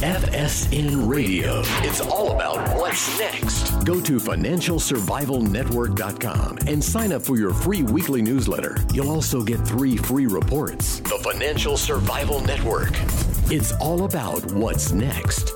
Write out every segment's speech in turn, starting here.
FSN Radio. It's all about what's next. Go to financialsurvivalnetwork.com and sign up for your free weekly newsletter. You'll also get 3 free reports. The Financial Survival Network. It's all about what's next.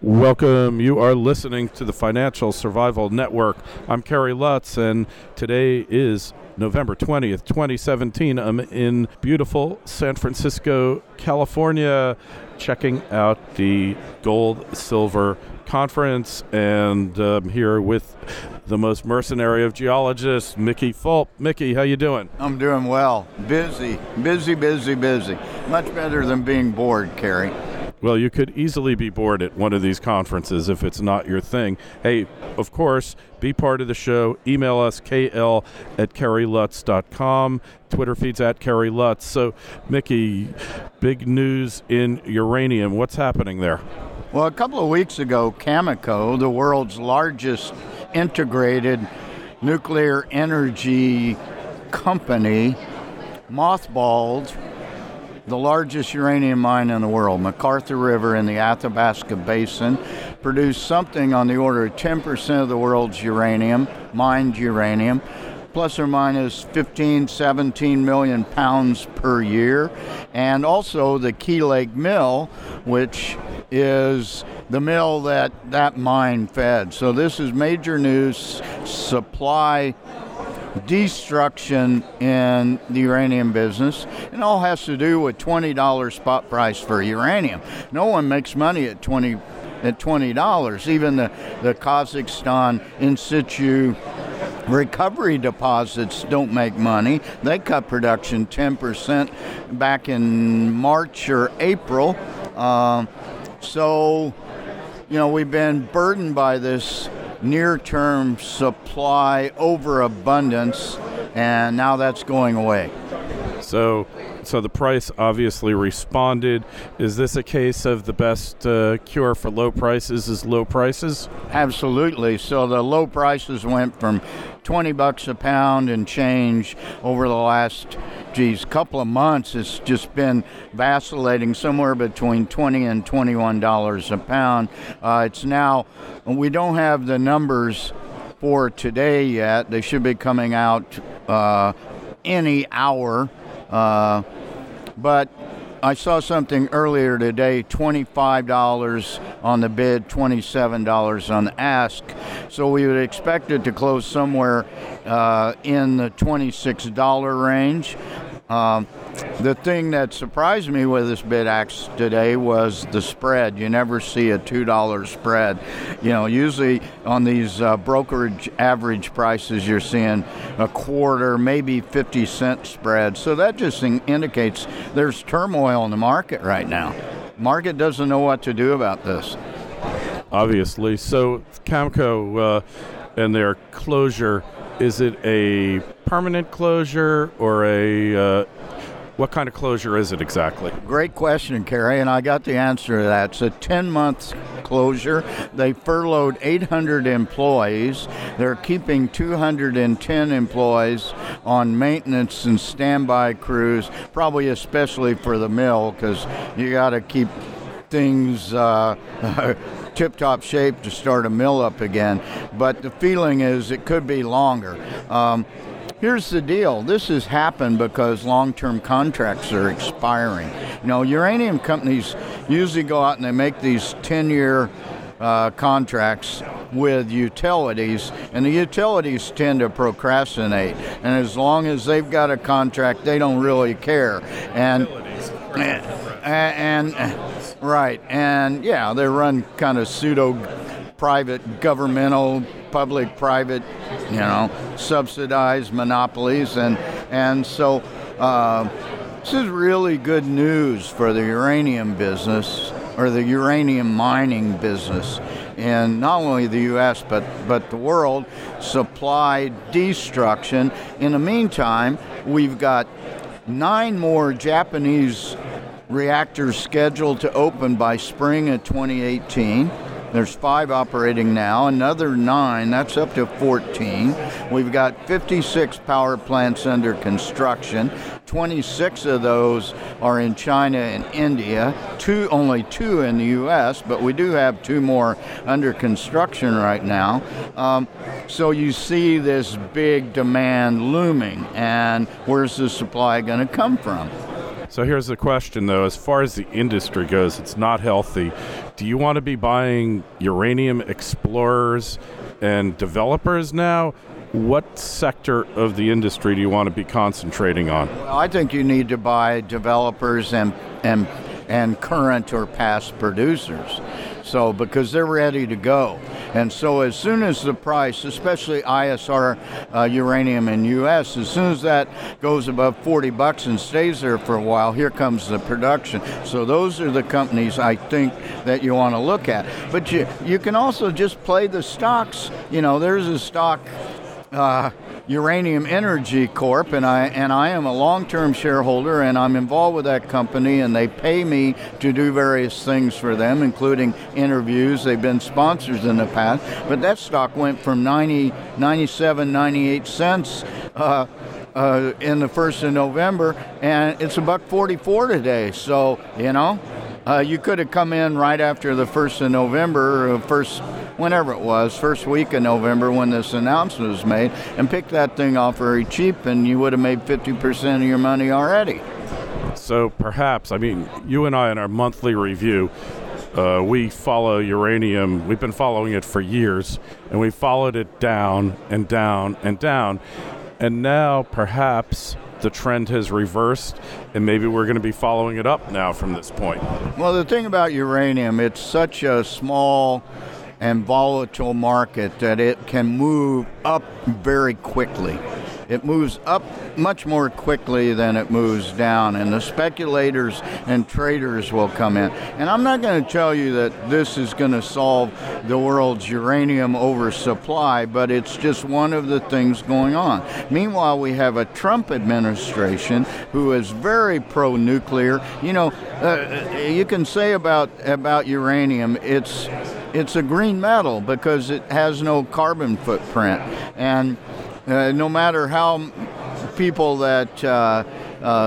Welcome. You are listening to the Financial Survival Network. I'm Kerry Lutz, and today is November 20th, 2017. I'm in beautiful San Francisco, California, checking out the Gold Silver Conference, and I'm here with the most mercenary of geologists, Mickey Fulp. Mickey, how you doing? I'm doing well. Busy. Much better than being bored, Kerry. Well, you could easily be bored at one of these conferences if it's not your thing. Hey, of course, be part of the show. Email us, kl@kerrylutz.com. Twitter feeds @KerryLutz. So, Mickey, big news in uranium. What's happening there? Well, a couple of weeks ago, Cameco, the world's largest integrated nuclear energy company, mothballed the largest uranium mine in the world, McArthur River in the Athabasca Basin, produced something on the order of 10% of the world's uranium, mined uranium, plus or minus 17 million pounds per year. And also the Key Lake Mill, which is the mill that mine fed. So this is major news, supply destruction in the uranium business. It all has to do with $20 spot price for uranium. No one makes money at $20. Even the Kazakhstan in situ recovery deposits don't make money. They cut production 10% back in March or April. So, we've been burdened by this near-term supply overabundance, and now that's going away. So the price obviously responded. Is this a case of the best cure for low prices is low prices? Absolutely. So the low prices went from $20 a pound and change over the last couple of months. It's just been vacillating somewhere between $20 and $21 a pound. It's now, we don't have the numbers for today yet. They should be coming out any hour. But I saw something earlier today, $25 on the bid, $27 on the ask. So we would expect it to close somewhere in the $26 range. The thing that surprised me with this bid ask today was the spread. You never see a $2 spread. Usually on these brokerage average prices, you're seeing a quarter, maybe 50-cent spread. So that just indicates there's turmoil in the market right now. Market doesn't know what to do about this. Obviously. So Cameco and their closure, is it a permanent closure or what kind of closure is it exactly? Great question, Kerry, and I got the answer to that. It's a 10-month closure. They furloughed 800 employees. They're keeping 210 employees on maintenance and standby crews, probably especially for the mill, because you got to keep things tip-top shape to start a mill up again. But the feeling is it could be longer. Here's the deal. This has happened because long-term contracts are expiring. Uranium companies usually go out and they make these 10-year contracts with utilities, and the utilities tend to procrastinate. And as long as they've got a contract, they don't really care. Right. And yeah, they run kind of pseudo-private, governmental, public-private, subsidized monopolies. And so this is really good news for the uranium business, or the uranium mining business in not only the U.S. but the world. Supply destruction. In the meantime, we've got 9 more Japanese reactors scheduled to open by spring of 2018. There's 5 operating now, another 9, that's up to 14. We've got 56 power plants under construction. 26 of those are in China and India, only 2 in the U.S., but we do have 2 more under construction right now. So you see this big demand looming, and where's the supply going to come from? So here's the question, though. As far as the industry goes, it's not healthy. Do you want to be buying uranium explorers and developers now? What sector of the industry do you want to be concentrating on? Well, I think you need to buy developers and current or past producers. So because they're ready to go. And so as soon as the price, especially ISR uranium in U.S., as soon as that goes above $40 and stays there for a while, here comes the production. So those are the companies I think that you want to look at. But you can also just play the stocks. You know, there's a stock, Uranium Energy Corp, and I am a long-term shareholder, and I'm involved with that company, and they pay me to do various things for them, including interviews. They've been sponsors in the past, but that stock went from 97, 98 cents in the 1st of November, and it's $1.44 today. So, you know, you could have come in right after the 1st of November, first week of November when this announcement was made, and picked that thing off very cheap, and you would have made 50% of your money already. So perhaps, I mean, you and I in our monthly review, we follow uranium. We've been following it for years, and we followed it down and down and down. And now perhaps the trend has reversed, and maybe we're going to be following it up now from this point. Well, the thing about uranium, it's such a small and volatile market that it can move up very quickly. It moves up much more quickly than it moves down, and the speculators and traders will come in. And I'm not going to tell you that this is going to solve the world's uranium oversupply, but it's just one of the things going on. Meanwhile, we have a Trump administration who is very pro-nuclear. You know, you can say about uranium, it's a green metal because it has no carbon footprint. And no matter how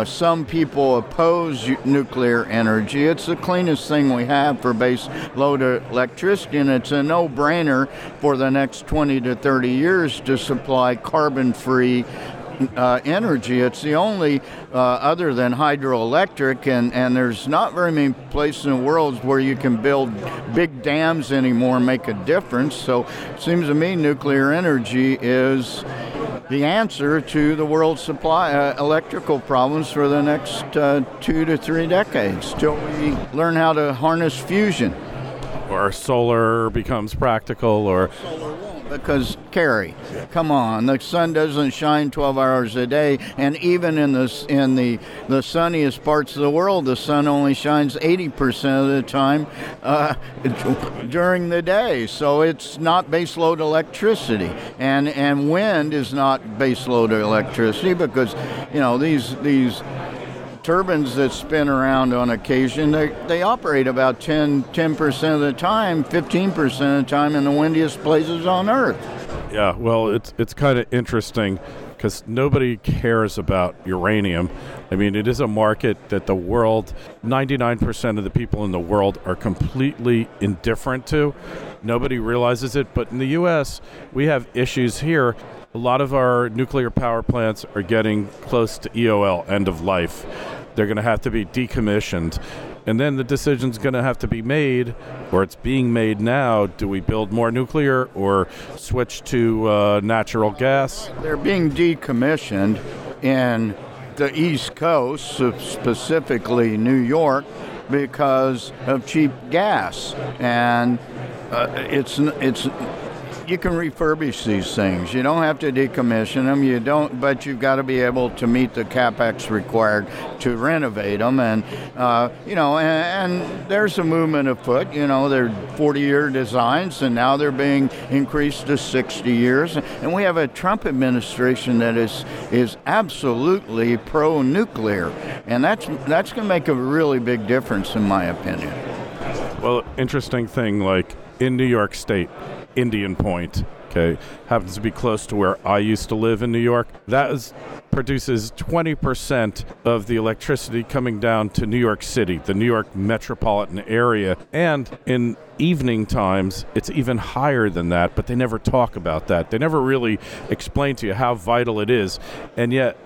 some people oppose nuclear energy, it's the cleanest thing we have for base load electricity, and it's a no-brainer for the next 20 to 30 years to supply carbon-free energy. It's the only, other than hydroelectric, and there's not very many places in the world where you can build big dams anymore and make a difference. So it seems to me nuclear energy is the answer to the world's supply electrical problems for the next 2 to 3 decades till we learn how to harness fusion. Or solar becomes practical, or solar won't, because Kerry, come on, the sun doesn't shine 12 hours a day, and even in the sunniest parts of the world, the sun only shines 80% of the time during the day. So it's not baseload electricity, and wind is not baseload electricity because, you know, these turbines that spin around on occasion, they operate about 10% of the time, 15% of the time in the windiest places on Earth. Yeah, well, it's kind of interesting because nobody cares about uranium. I mean, it is a market that the world, 99% of the people in the world are completely indifferent to. Nobody realizes it, but in the U.S., we have issues here. A lot of our nuclear power plants are getting close to EOL, end of life. They're going to have to be decommissioned. And then the decision's going to have to be made, or it's being made now. Do we build more nuclear or switch to natural gas? They're being decommissioned in the East Coast, specifically New York, because of cheap gas. And you can refurbish these things. You don't have to decommission them. But you've got to be able to meet the capex required to renovate them. And and there's a movement afoot. You know, they're 40-year designs, and now they're being increased to 60 years. And we have a Trump administration that is absolutely pro-nuclear, and that's going to make a really big difference, in my opinion. Well, interesting thing, like in New York State, Indian Point, okay, happens to be close to where I used to live in New York. That produces 20% of the electricity coming down to New York City, the New York metropolitan area. And in evening times, it's even higher than that, but they never talk about that. They never really explain to you how vital it is. And yet,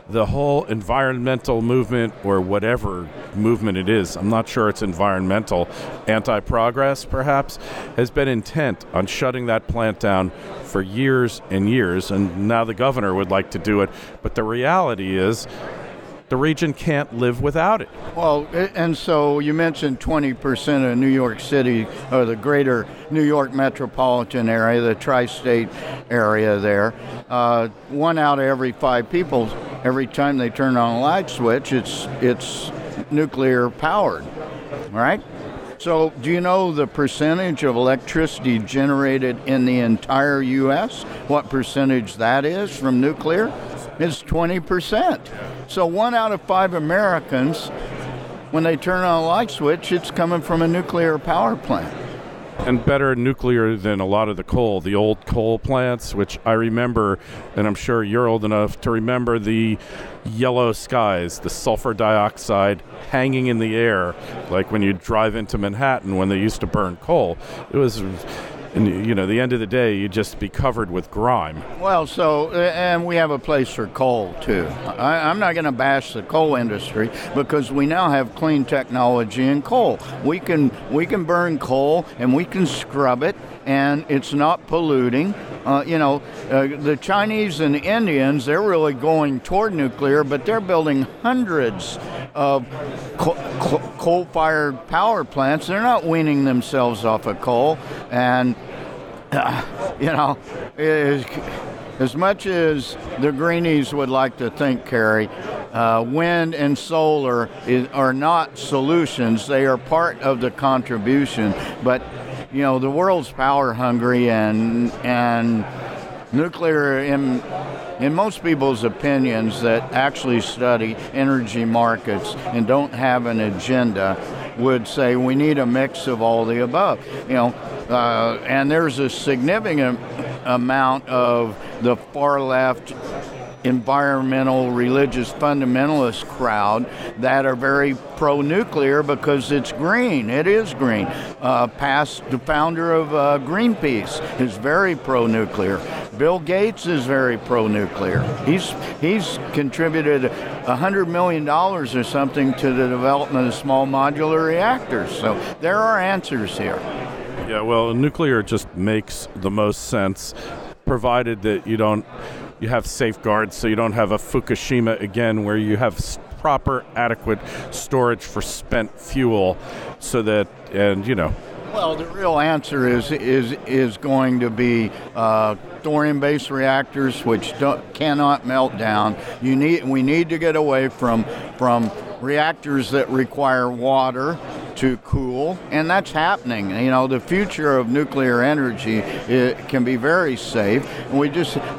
the whole environmental movement, or whatever movement it is, I'm not sure it's environmental, anti-progress perhaps, has been intent on shutting that plant down for years and years, and now the governor would like to do it. But the reality is the region can't live without it. Well, and so you mentioned 20% of New York City, or the greater New York metropolitan area, the tri-state area there. 1 out of every 5 people, every time they turn on a light switch, it's nuclear powered, right? So do you know the percentage of electricity generated in the entire U.S.? What percentage that is from nuclear? It's 20%. So 1 out of 5 Americans, when they turn on a light switch, it's coming from a nuclear power plant. And better nuclear than a lot of the coal, the old coal plants, which I remember, and I'm sure you're old enough to remember the yellow skies, the sulfur dioxide hanging in the air, like when you drive into Manhattan when they used to burn coal. It was... And, the end of the day, you'd just be covered with grime. Well, and we have a place for coal, too. I'm not going to bash the coal industry because we now have clean technology in coal. We can burn coal and we can scrub it, and it's not polluting. The Chinese and the Indians, they're really going toward nuclear, but they're building hundreds of coal-fired power plants. They're not weaning themselves off of coal. And, as much as the greenies would like to think, Carrie, wind and solar are not solutions. They are part of the contribution. But, the world's power hungry, and nuclear, in most people's opinions that actually study energy markets and don't have an agenda, would say we need a mix of all the above. And there's a significant amount of the far left environmental, religious fundamentalist crowd that are very pro-nuclear because it's green. It is green. The founder of Greenpeace is very pro-nuclear. Bill Gates is very pro-nuclear. He's contributed $100 million or something to the development of small modular reactors. So there are answers here. Yeah, well, nuclear just makes the most sense, provided that you have safeguards, so you don't have a Fukushima again, where you have proper, adequate storage for spent fuel, so that, Well, the real answer is going to be thorium-based reactors, which cannot melt down. We need to get away from reactors that require water to cool, and that's happening. The future of nuclear energy, it can be very safe, and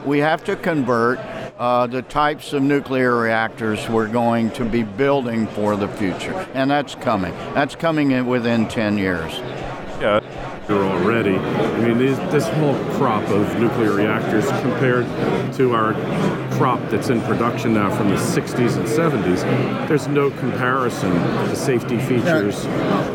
we have to convert the types of nuclear reactors we're going to be building for the future, and that's coming. That's coming within 10 years. Yeah, already. I mean, this whole crop of nuclear reactors compared to our crop that's in production now from the 60s and 70s, there's no comparison. The safety features.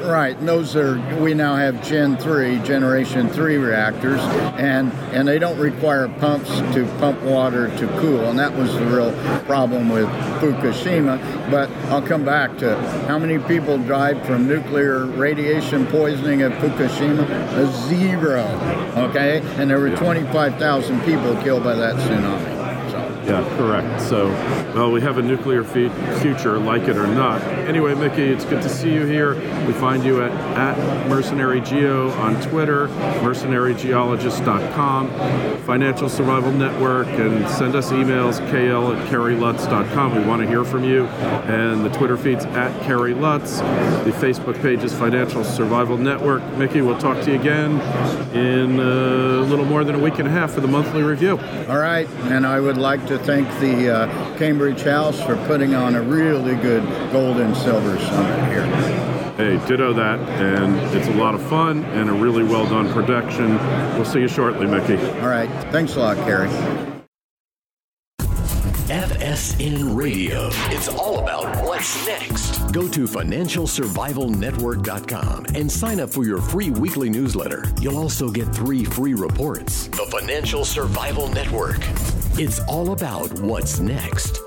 Right. Those we now have Generation 3 reactors, and they don't require pumps to pump water to cool, and that was the real problem with Fukushima. But I'll come back to how many people died from nuclear radiation poisoning at Fukushima? 0. Okay? And there were 25,000 people killed by that tsunami. Yeah, correct. So, well, we have a nuclear future, like it or not. Anyway, Mickey, it's good to see you here. We find you at Mercenary Geo on Twitter, mercenarygeologist.com, Financial Survival Network, and send us emails, kl@kerrylutz.com. We want to hear from you. And the Twitter feed's at Kerry Lutz. The Facebook page is Financial Survival Network. Mickey, we'll talk to you again in a little more than a week and a half for the monthly review. All right, and I would like to thank the Cambridge House for putting on a really good gold and silver summit here. Hey, ditto that, and it's a lot of fun and a really well-done production. We'll see you shortly, Mickey. All right. Thanks a lot, Kerry. FSN Radio. It's all about what's next. Go to financialsurvivalnetwork.com and sign up for your free weekly newsletter. You'll also get 3 free reports. The Financial Survival Network. It's all about what's next.